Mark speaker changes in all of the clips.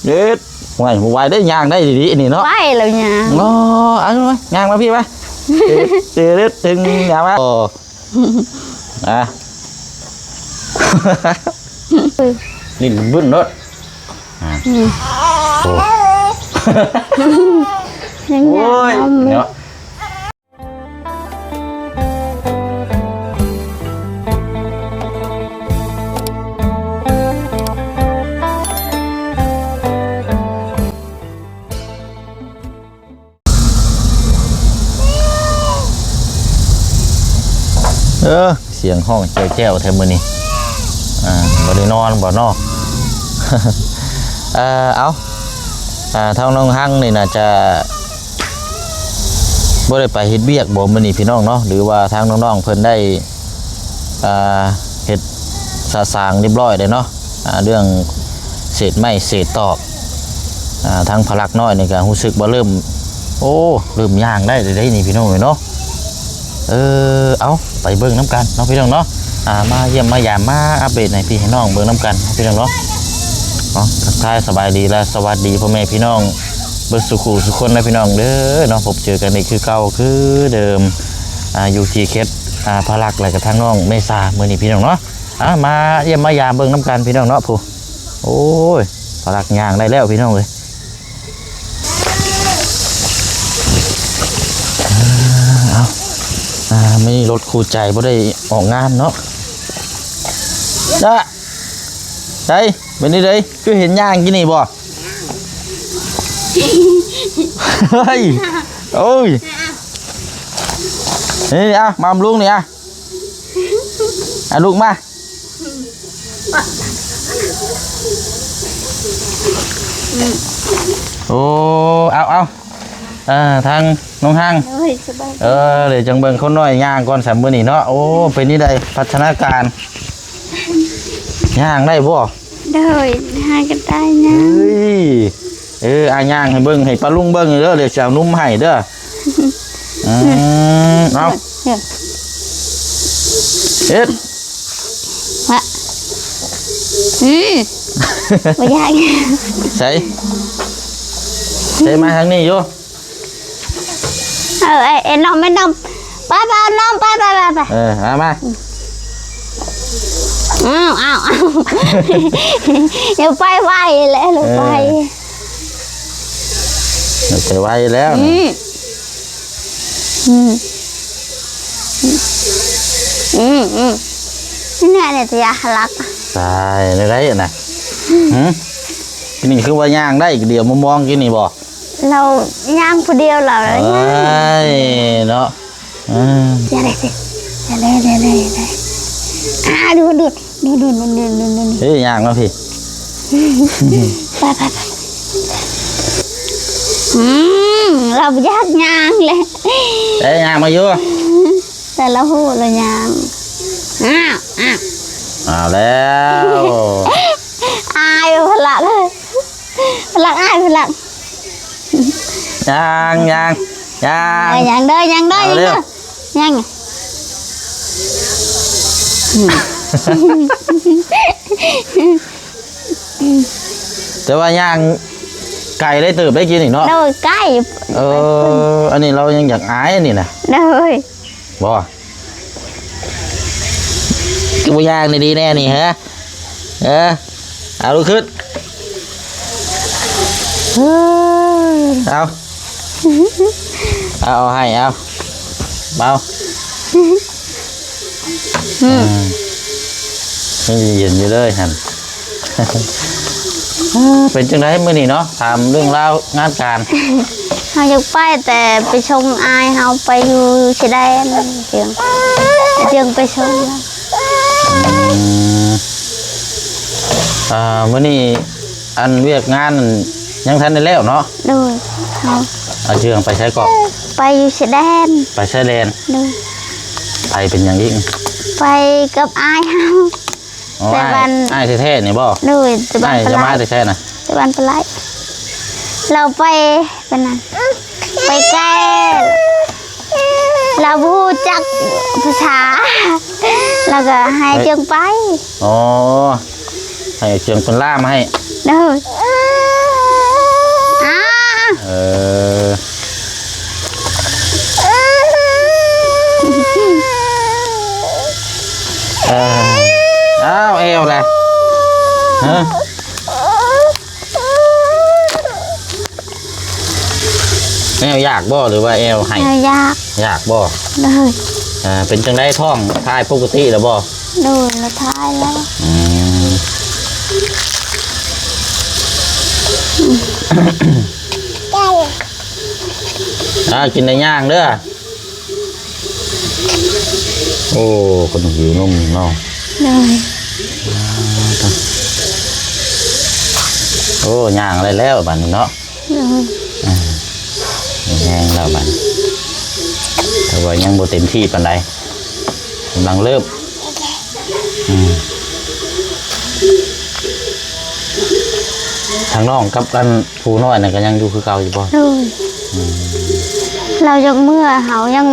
Speaker 1: เด็ดไว้ได้ย่างได้ดีๆนี่เนาะ
Speaker 2: ไว้เลยเนี่ย
Speaker 1: อ๋อเอาหน่อยย่างมาพี่ไปเด็ดถึงย่างมาโอ้อะนี่บึ้นรถโอ้ยเนาะเสียงห้องแจ้วๆแทมมือนี่บ่ได้นอนบ่นอกเอาทางน้องหั่งนี่น่าจะบ่ได้ไปเฮ็ดเวียกบ่มื้อนี้พี่น้องเนาะหรือว่าทางน้องๆเพิ่นได้เฮ็ดสร้างเรียบร้อยเลยเนาะเรื่องเศษไม้เศษตอกทางพลักน้อยนี่ก็รู้สึกว่าเริ่มย่างได้ได้นี่พี่น้องเนาะเอาไปเบิ่งน้ำกันเนาะพี่น้องเนาะมาเยี่ยมมายามมาอัปเดตให้พี่ให้น้องเบิ่งน้ำกันพี่น้องเนาะทักทายสบายดีและสวัสดีพ่อแม่พี่น้องเบิดสุขุสุคนนะพี่น้องเด้อเนาะพบเจอกันอีกคือเก่าคือเดิมอยู่ที่เคสพลักอะไรกับทางน้องเมษามื้อนี้พี่น้องเนาะมาเยี่ยมมายามเบิ่งน้ำกันพี่น้องเนาะผู้โอ้ยพลักย่างได้แล้วพี่น้องเลยไม่รถคู่ใจบ่ได้ออกงานเนาะได้เป็นนี่เลยคือเห็นย่างกินนี่บ่เฮ้ยโอ้ยนี่มาลุงนี่ลูกมาโอ้เอาทางน้องหั่งเดี๋ยวจังเบิ่งคนน้อยย่างก่อน3มื้อนี้เนาะโอ้เป็นนี่ได้พัฒนาการย่างได้บ่
Speaker 2: ได้ให้กันได้นะ
Speaker 1: ย่างให้เบิ่งให้ป้าลุงเบิ่งเด้อเดี๋ยวจะเอานุ่มให้เด้อเอาเฮ็ด
Speaker 2: บ่ยาก
Speaker 1: ใส่มาทางนี้อยู่
Speaker 2: น้องไม่น้องไปน้องไปมาอ้าวเดี๋ยวไปไวแล้วไป
Speaker 1: ไวแล้ว
Speaker 2: นี่เนี่ยจะยาลัก
Speaker 1: ใช่ได้นะกินนี่คือว่าย่างได้อีกเดียวมองกินนี่บ่
Speaker 2: เราย่างคนเดียวเรา
Speaker 1: เนาะ
Speaker 2: อย่าเลยสิอย่าเลยดู
Speaker 1: ย่างมาพี่
Speaker 2: ไปเรายากย่างเลย
Speaker 1: ย่างมาอยู่
Speaker 2: แต่เราหูเราย่าง
Speaker 1: เอาแล้ว
Speaker 2: อายพลักเลยพลักอายพลัก
Speaker 1: ย่าง
Speaker 2: เด้อย่างเด้
Speaker 1: แต่ว่าย่างไก่ได้ตื่นได้กินอีกเนาะ
Speaker 2: เลยไก่
Speaker 1: อันนี้เรายังอยากอายอันนี้นะ
Speaker 2: เลย
Speaker 1: บ่ตัวย่างนี่ดีแน่นี่ฮะเอาลูกขึ้นเอาให้เอาเบาไม่เย็นอยู่เลยฮันเป็นจังไรเมื่อนี่เนาะถามเรื่องราวงานการ
Speaker 2: เขาอยากไปแต่ไปชมอายเขาไปอยู่เฉยได้เจียงไปชม
Speaker 1: เมื่อนี่อันเวียกงานยังทันได้แล้วเนาะ
Speaker 2: ดูเขา
Speaker 1: เชื่องไปใช้เกาะ
Speaker 2: ไปอยู่เฉยแดน
Speaker 1: ไปใช้แดน
Speaker 2: ดู
Speaker 1: ไปเป็นอย่างยิ่ง
Speaker 2: ไปกับอายเขา
Speaker 1: แต่บ้านอายแท้ๆนี่บ่
Speaker 2: ดูแต่บ้าน
Speaker 1: จะมาแต่แท้น่ะ
Speaker 2: แต่บ้านปลายเราไปเป็นนั่นไปแก้เราพูดจักภาษาแล้วก็ให้เจียงไป
Speaker 1: ให้เจียงคนล่ามาให้
Speaker 2: เด้อ
Speaker 1: แอวยากบ่หรือว่าแอวให้
Speaker 2: ยาก
Speaker 1: ยากบ่
Speaker 2: เลย
Speaker 1: เป็นจังได้ท้องทายปกติแล้วบ่
Speaker 2: ดูแล้วทายแล้ว
Speaker 1: กินได้ย่างเด้อโอ้คนหิวนุ่มเนาะ
Speaker 2: เลย
Speaker 1: โอ้ย่างอะไรแล้วบัดนี้เนาะ
Speaker 2: เลย
Speaker 1: แห้งแล้วบัดแต่ว่ายังบ่เต็มที่ปานใดกำลังเริ่มทางน้องกับกันผู้น้อยน่ะก็ยังอยู่คือเก่าอยู่บ่
Speaker 2: เลยเราจะเมื่อเขายัง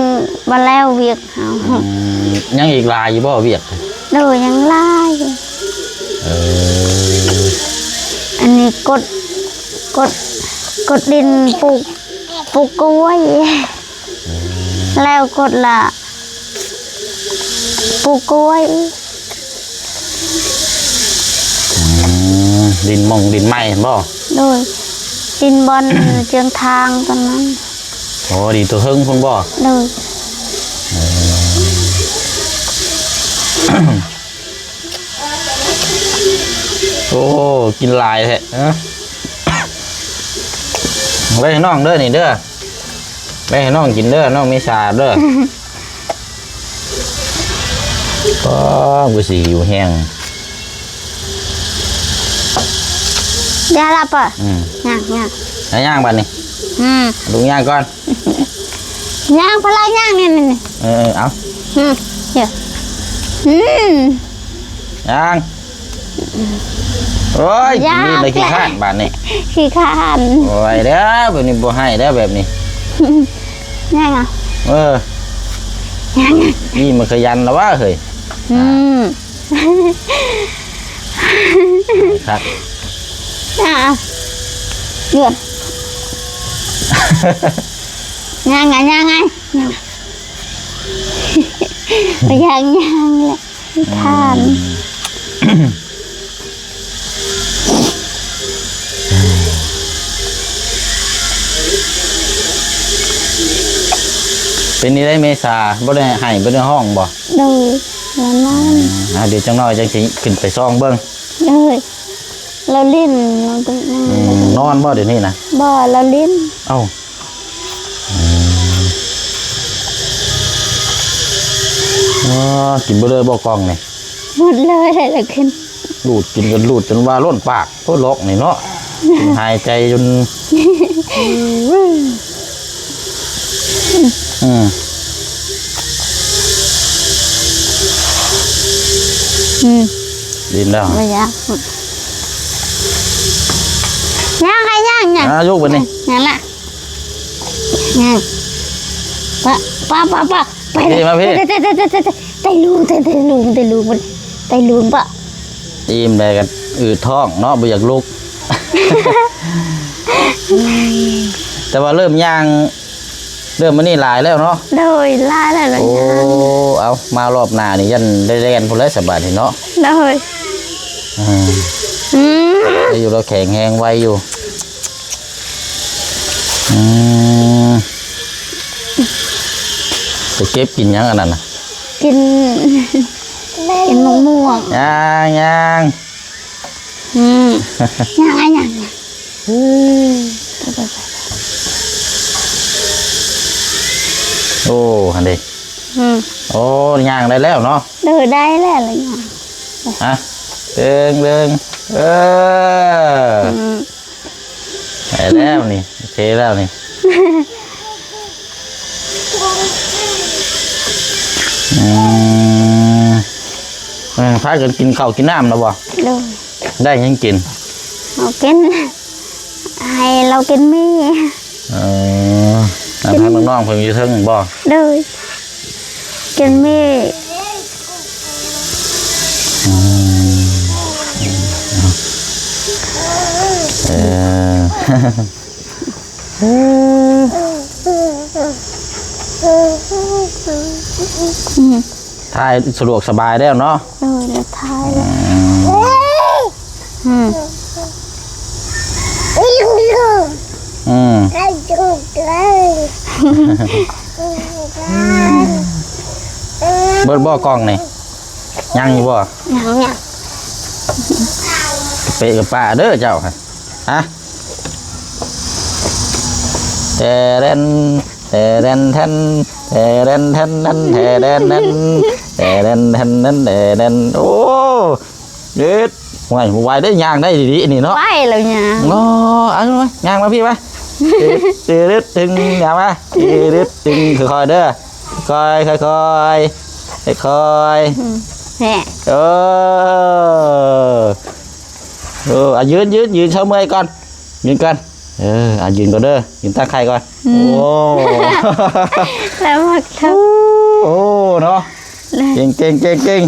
Speaker 2: มาแล้วเวียกเขา
Speaker 1: ยังอีกหลายอยู่บ่เวียก
Speaker 2: เลยยังไล่อันนี้กดดินปลูกกล้วยแล้วกดละปลูกกล้วย
Speaker 1: ดินมองดินไหม้เห็นบ่
Speaker 2: โดยดินบอลเจืองทางตอนนั้น
Speaker 1: โอ้ดินตัวเฮิงพุ่นบ่
Speaker 2: โดย
Speaker 1: โอ้กินหลายแท้ไว้ให้น้องเด้อนี่เด้อไว้ให้น้องกินเด้อน้องมีสาเด้อ ก็กูสิหิวแห้ง
Speaker 2: ยาลับอ่ะย่าง
Speaker 1: แล้วย่างบัดนี้ลุงย่างก่อน
Speaker 2: ย่างพลายย่างนี่
Speaker 1: เอา
Speaker 2: เดี๋ยว
Speaker 1: ย่างโอ้ยนี่เลยขี้ข้านบาดนี้
Speaker 2: ขี้ข้าน
Speaker 1: โอ้ยเด้อแบบนี้บ่ให้เด้อแบบนี้
Speaker 2: ย่างอ่ะ ย่าง
Speaker 1: นี่มันขยันแล้ววะเฮ้ยครับ
Speaker 2: เดือดย่างไงไปย่างเลยทาน
Speaker 1: เป็นนี่ได้เมษาบ่ได้ให้บ่ได้ห้องบ่
Speaker 2: ดูแล้วนั่น
Speaker 1: เดี๋ยวจังน้อยจังสิขึ้นไปซ่องเบิ่ง
Speaker 2: เลยเราลิ้นเราต้อง
Speaker 1: นอนบ่เดี๋ยวนี้นะ
Speaker 2: บ่เราลิ้น
Speaker 1: เอ้ากินบ่เลยบ่กล่องนี่
Speaker 2: หมดเลยเลยขึ้น
Speaker 1: ลูดกินกันลูดจนว่าล้นปากโคตรลกนี่เนาะ หายใจจนดินแล้ว
Speaker 2: ไม่ยากย่างไงย่างย่าง
Speaker 1: ยกไปนี่
Speaker 2: ย่างละย่างป้าไปเลยมาพี่ไตลุงปะ
Speaker 1: อิ่มได้กันอืดท้องเนาะบ่อยากลุก แต่ว่าเริ่มย่างเริ่มมานี่หลายแล้วเนาะ
Speaker 2: โดยล่าแล้วเลย
Speaker 1: โอ้เอามารอบหน้านี่ยันได้เรียนพุ่นเลยสบายทีเนาะ
Speaker 2: โดย
Speaker 1: ได้อยู่เราแข็งแรงไวอยู่จะเก็บกินยังอันนั้นน่ะ
Speaker 2: กินมะม่วง
Speaker 1: ย่าง
Speaker 2: ย่าง
Speaker 1: โอ้ฮันดิโอ้ย่างได้แล้วเนาะ
Speaker 2: เดินได้แล้วเลยย่าง
Speaker 1: ฮะเดินได้แล้วนี่โอเคแล้วนี่พากันกินข้าวกินน้ำแล้วบ่ได้ยังกิน
Speaker 2: เรากินให้เรากินมี
Speaker 1: ทางน้องๆเพิ่งอยู่เทิงบ่
Speaker 2: เด้อกินมี
Speaker 1: ถ่ายสะดวกสบายแล้วเนาะ
Speaker 2: เด้อถ่ายแล้ว
Speaker 1: เบิดบ่กล้องนี่ยังอยู่บ่
Speaker 2: ยัง
Speaker 1: เปะกับป้าเด้อเจ้าค่ะฮะแต่เรนแต่เรนแทนแต่เรนแทนนั่นแต่เรนนั่นแต่เรนแทนนั่นแต่เรนโอ้เด็ดห่วยไหวได้ย่างได้ดีๆนี่เนาะ
Speaker 2: ไปแล้วเนี่ย
Speaker 1: อ๋อเอาไหมย่างมาพี่ไหมตีดึดตึงย่างมาตีดึดตึงค่อยๆเด้อค่อยๆค่อยๆค่อย
Speaker 2: เนี่ย
Speaker 1: ๆยืนเช้าเมื่อยก่อนยืนก่อนยืนก่อนเด้อยืนตั้งไข่ก่อนโอ้
Speaker 2: แล้วมักท
Speaker 1: โอ้เนาะ
Speaker 2: ำ
Speaker 1: เก่ง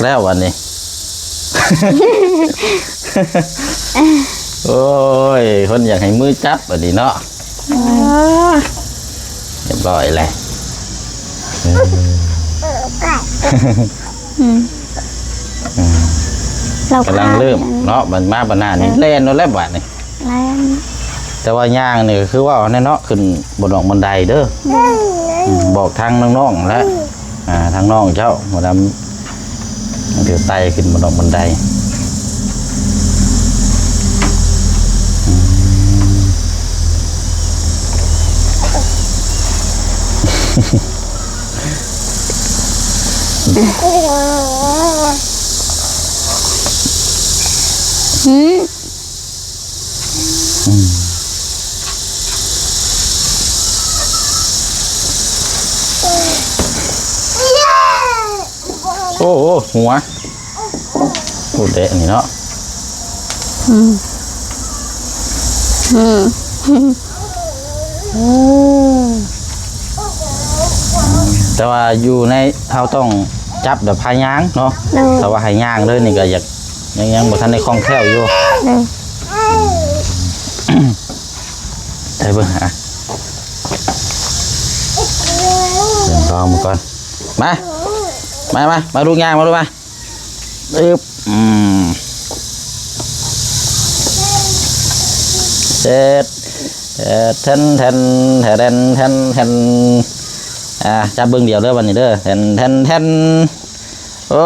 Speaker 1: แล้ววันนี้ โอ้ยคนอยากให้มือจับแบบนี้เนาะเรียบร้อยเลยกำลังเริ่มเนาะมันมาบานานนี่เล่นแล้วบาดนี่
Speaker 2: เล่น
Speaker 1: แต่ว่าย่างนี่คือว่าแน่เนาะขึ้นบนดอกบันไดเด้อบอกทางน้องๆและทางน้องเจ้าหมดำเดี๋ยวไต่ขึ้นบนดอกบันไดโอ้หัวพูดเดะนี่เนาะแต่ว่าอยู่ในเขาต้องจับแบบพายางเนาะแต่ว่าหายางเลยนี่ก็อยากยังบ่ทันในคล่องแคล่วอยู่ใช่เบิ่งฮะเดี๋ยวรอมาก่อนมาดูงานมาดูมาอึ๊บเจ็ดแทนจับเบิ่งเดียวเด้อวันนี้เด้อแทนโอ้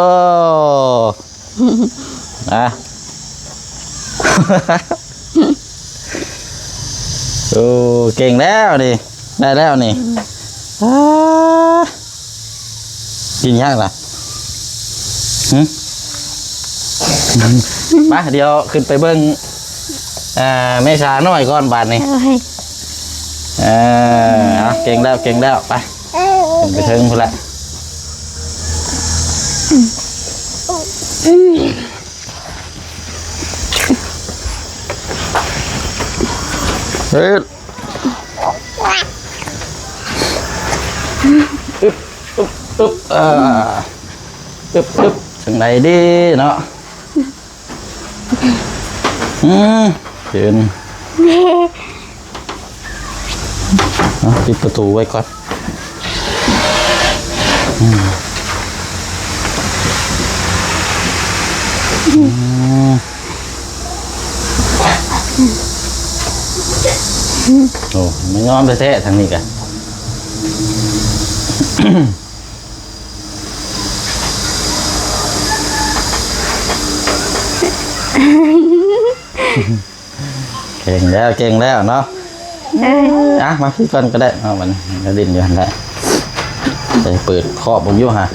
Speaker 1: โอ้เก่งแล้วนี่ได้แล้วนี่กินยากล่ะมาเดี๋ยวขึ้นไปเบิ้งแม่ชาหน่อยก่อนบาทนี่เก่งแล้วไปขึ้นไปถึงพุ่นละเฮ้ยอึ๊บถึงไหนดีเนาะเห็นปิดประตูไว้ก่อนโอ้ไม่ยอมแท้ๆทางนี้กันเก่งแล้วเนาะมาพี่ก่อนก็ได้มันก็ดิ้นอยู่หันได้ไปเปิดครอบผมอยู่ฮะ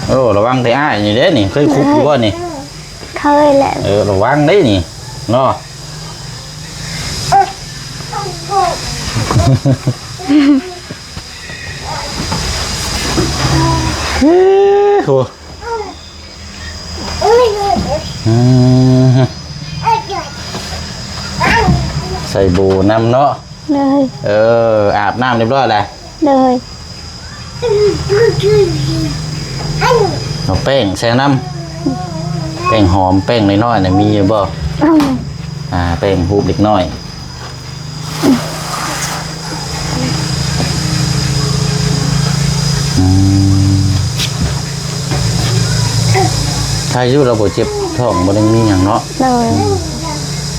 Speaker 1: โอ้ระวังได้อ้ายนี่เด้นี่เคยคุกอยู่บ่นี่
Speaker 2: เคยแหละ
Speaker 1: ระวังได้นี่เนาะโอ้ใส่บูน้ำเนาะ
Speaker 2: เลย
Speaker 1: อาบน้ำเรียบร้อยแล้ว
Speaker 2: เลย
Speaker 1: เอาแป้งใส่น้ำแป้งหอมแป้งน้อยๆเนี่ยมีอยู่บ่แป้งฮูบเล็กน้อย รอยู่เราบ่เจ็บท้องบ่ได้มีหยังเนาะ
Speaker 2: เลย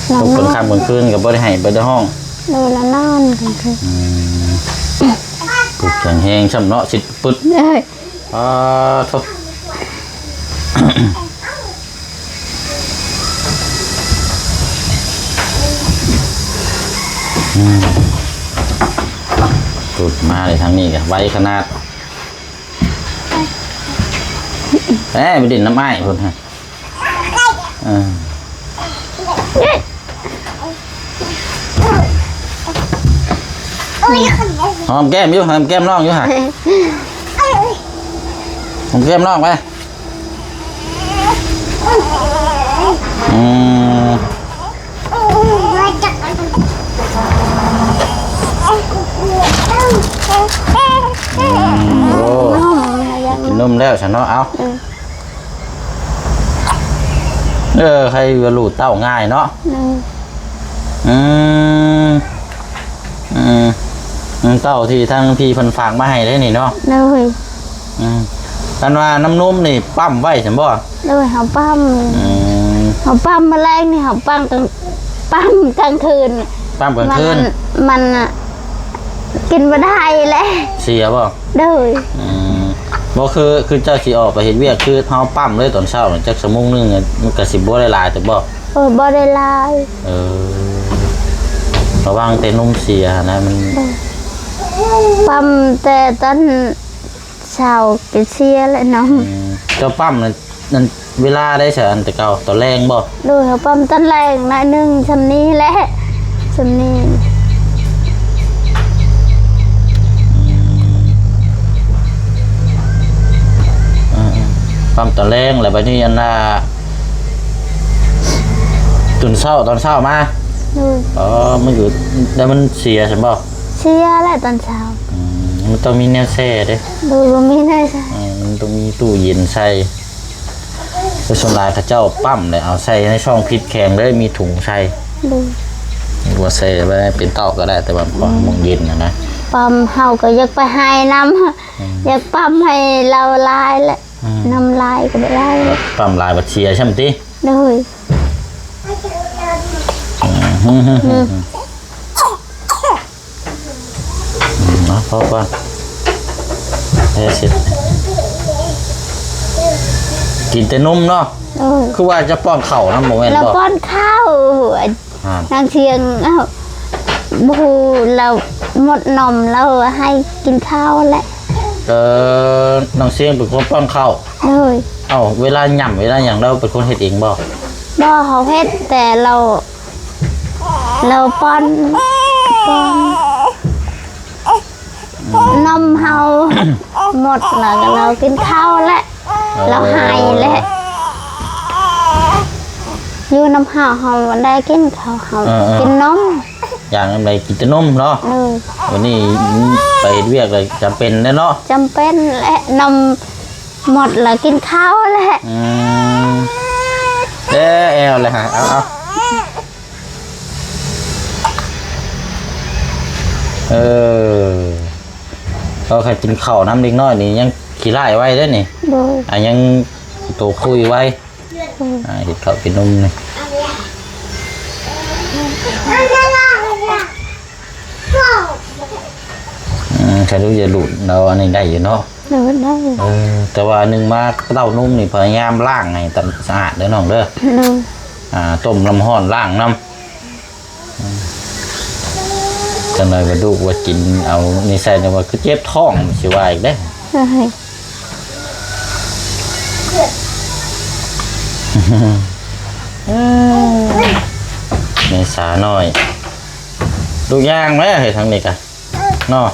Speaker 2: เรา
Speaker 1: ทุกคนค่ำกลางคืนก็บ่ได้ให้ไปในห้อง
Speaker 2: เลยละนอนกันคือ
Speaker 1: ปลุกแข็งแฮงช่ำเนาะสิปึ๊ด
Speaker 2: เลย
Speaker 1: ทุกปุดมาเลยทางนี้กันไว้ขนาดไปดินน้ำไม้คนฮะหอมแก้มอยู่หอมแก้มน้องอยู่ฮะหอมแก้มน้องไปกินนมแล้วฉันเนาะเอาใครจะหลุดเต้าง่ายเนาะเต้าที่ทั้งพี่พันฝากมาให้ได้นี่เนาะ
Speaker 2: เลย
Speaker 1: กันว่าน้ำนุ่มนี่ปั้มไว้ฉันบ่
Speaker 2: เลยเขาปั้มมาแรงนี่เขาปั้มกลางคืน
Speaker 1: ปั้มกลางคืน
Speaker 2: มันกินมาได้แหละ
Speaker 1: เสียบ่
Speaker 2: เลย
Speaker 1: บ่คือเจ้าสิออกไปเฮ็ดเวียกคือเฮาปั้มเลยตอนเช้าจักชั่วโมงนึงมันก็สิบ่ได้หลายแต่บ่
Speaker 2: บ่ได้หลาย
Speaker 1: ระวังแต่นมเสียนะมัน
Speaker 2: ปั้มแต่ตอนเช้าก็เสียแล้วน้อง
Speaker 1: เจ้าปั้มนั่นเวลาได้ซะอันแต่เก่าตอนแรงบ่
Speaker 2: ดูเขาปั้มตอนแรงหน่อยนึงซำนี้แหละซำนี้
Speaker 1: ปั้มตอนแรงแล้วบัดนี้อันน่ะตอนเช้ามามันอยู่แล้วมันเสียใช่ป่ะ
Speaker 2: เสียแหละตอนเช้า
Speaker 1: มันต้องมีแนวแช่ด้วย
Speaker 2: ดูมีแนวแช่
Speaker 1: มันต้องมีตู้เย็นใส่ไปสลายพระเจ้าปั้มเลยเอาใส่ในช่องพิษแข็งเลยมีถุงใส่ดูว่าใส่ไปเป็นเต้าก็ได้แต่ว่าพอมองเย็นนะ
Speaker 2: ปั้มเฮาก็อยากไปให้น้ำอยากปั้มให้เราลายแหละน้ำลายก็ได้
Speaker 1: ปั้มลายบัดเชียใช่ไหมติ
Speaker 2: เลย
Speaker 1: เพราะว่าเสร็จกินแต่นมเนาะคือว่าจะป้อนข้าวนะโมเมนต์
Speaker 2: เราป้อนข้าวนางเชียงบูเราหมดนมเราให้กินข้าวแหละ
Speaker 1: นางเชียงเป็นคนป้อนข้าว
Speaker 2: เลย
Speaker 1: เวลาหย่ำเวลาอย่างเราเป็นคนเฮ็ดเองบ่
Speaker 2: เขาเฮ็ดแต่เราป้อนนมเฮาหมดแล้วเรากินข้าวแหละเราหายแหละอยู่น้ำเฮาได้กินข้าวเฮากินนม
Speaker 1: อย่างไรกินแต่นมเนาะวันนี้ไปเวียกเลยจำเป็นแน่เนาะ
Speaker 2: จำเป็นและนมหมดแล้วกินข้าวแหละ
Speaker 1: แอลเลยฮะเอาใครกินข้าวน้ำเล็กน้อยนี่ยังขี้ไล่ไว้ได้นี่ยังโตคุยไว้เห็ดข้าวกินนมนี่ใครรู้จะหลุดเราอันนี้ได้อยู่เนาะ
Speaker 2: ได้
Speaker 1: แต่ว่าหนึ่งมาเต้านุ่มนี่พยายามล้างไงแต่สะอาดเด้อน้องเด้อต้มน้ำห้อนล้างน้ำจังเลยมาดูว่ากินเอานี่ใส่เนี่ยว่าคือเจ็บท้องสิว่าอีกได้เมษาหน่อยดูย่างไหมเฮ้ยทางนี้กันเนาะ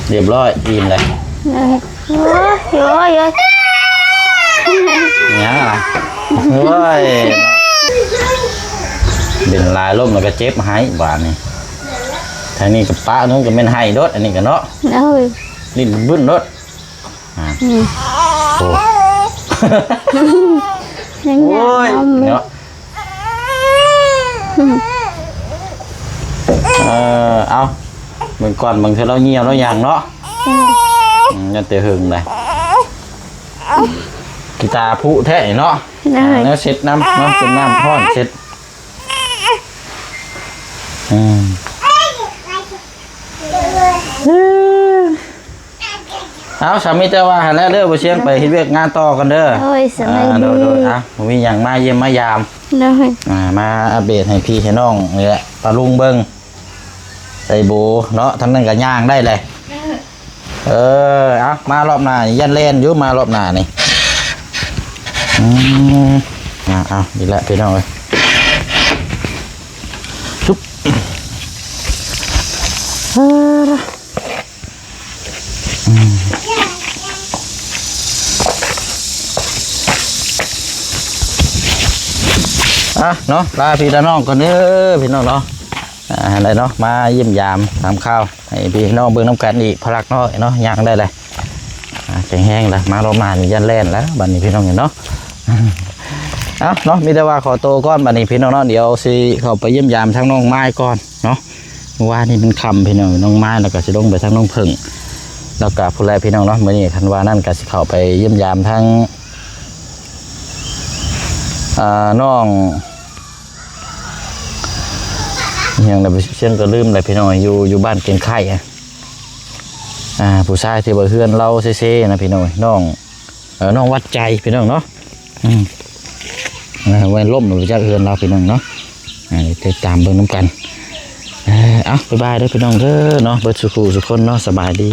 Speaker 1: เรียบร้อยอิ่มเลย
Speaker 2: โอ้ย
Speaker 1: เนี่ยอะไรโอ้ยเดินลายล่มแล้วก็เจ็บหายบาดนี่ทางนี้กับป้านู้นก็เป็นไห้รถอันนี้กันเนาะลิ้นบึ้นรถ
Speaker 2: เลย
Speaker 1: เออเต้าไข่กินนมเนาะเออแต่ว่าหนึ่งมาเต้านุ่มนี่พยายามล้างไงแต่สะอาดเด้อน้องเด้อมาดูว่ากินเอานี่ใส่เนี่ยว่าคือเจ็บท้องสิว่าอีกได้ โอ้
Speaker 2: ยังอยากนม
Speaker 1: เนาะเอาเบิ่งก่อนบางเทื่อเราเงียวเราอย่างเนาะยันเตะหึงเลยกีตาร์ผู้แท้เนาะแล้วเช็ดน้ำเนาะเป็นน้ำห้อนเช็ดเอาสามีแต่ว่าหันแล้วเด้อบ่เชียงไปเฮ็ดเวียกงานต่อกันเด้อ
Speaker 2: โอ้ยสมัย
Speaker 1: โด
Speaker 2: ดี
Speaker 1: ยผมมีอย่างมาเยี่ยมมายาม
Speaker 2: เลย
Speaker 1: มาอัปเดตให้พี่ให้น้องนี่แหละปลาลุงเบิ้งใส่โบเนาะทั้งนั้นก็ย่างได้เลยเอามารอบหน้านี่ยันเล่นอยู่มารอบหน้านี่เอาดีละพี่น้องเลยชุบเนาะลาพี่น้องก่อนเด้อพี่น้องเนาะอะไรเนาะมาเยี่ยมยามตามข้าวให้พี่น้องเบิ่งน้ำกันอีกพลักน้อยเนาะย่างได้เลยแข็งแห้งแล้วมารอบหน้านี่ยันแล่นแล้วบัดนี้พี่น้องเห็นเนาะเนาะมีแต่ว่าขอโตก้อนบัดนี้พี่น้องเนาะเดี๋ยวสิเข้าไปเยี่ยมยามทั้งน้องไม้ก่อนเนาะเมื่อวานนี่เป็นคำพี่น้องน้องไม้แล้วก็สิลงไปทั้งน้องผึ่งแล้วก็ผู้แลพี่น้องเนาะมื้อนี้คันว่านั่นก็สิเข้าไปเยี่ยมยามทั้งน้องยังแต่เช่นก็ลืมอะไรพี่น้องอยู่บ้านเกณฑ์ไข่ผู้ชายที่บ่เฮือนเราเซ่ๆนะพี่น้องน้องวัดใจพี่น้องเนาะไว้ล่มหรือจะเฮือนเราพี่น้องเนาะติดตามเบิ่งน้ำกันบ๊ายบายเด้อพี่น้องเด้อเนาะเบิดสุขสุขคนเนาะสบายดี